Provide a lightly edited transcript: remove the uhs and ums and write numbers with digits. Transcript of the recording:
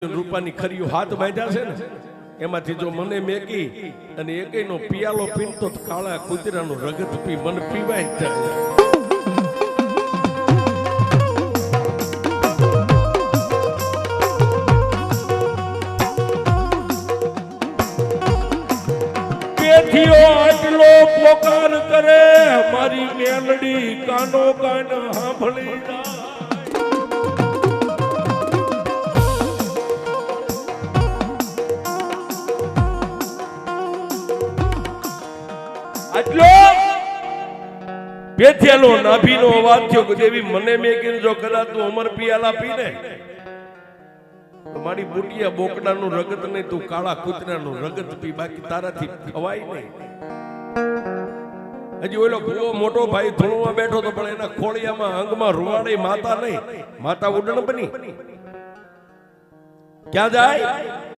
રૂપાની ખરીઓ હાથ બાંધ્યા છે ને એમાંથી જો મને મેકી અને એકેયનો પિયાલો પીનતો કાળા કૂતરાનું રગત પી મન પીવાય જાય. આટલો પોકાર કરે મારી મેલડી કાનો કાન સાંભળી આટલો પેથેલો નાભીનો અવાજ થયો. દેવી મને મેં કીધું જો કદાચ તું અમર પિયાલા પીને મારી બુટિયા બોકડાનું રગત નહીં, તું કાળા કૂતરાનું રગત પી, બાકી તારાથી ખવાય નહીં. હજી ઓલો ભૂવો મોટો ભાઈ ધૂણમાં બેઠો તો પણ એના ખોળિયામાં અંગમાં રૂવાડે માતા નહીં, માતા ઉડણ બની ક્યાં જાય?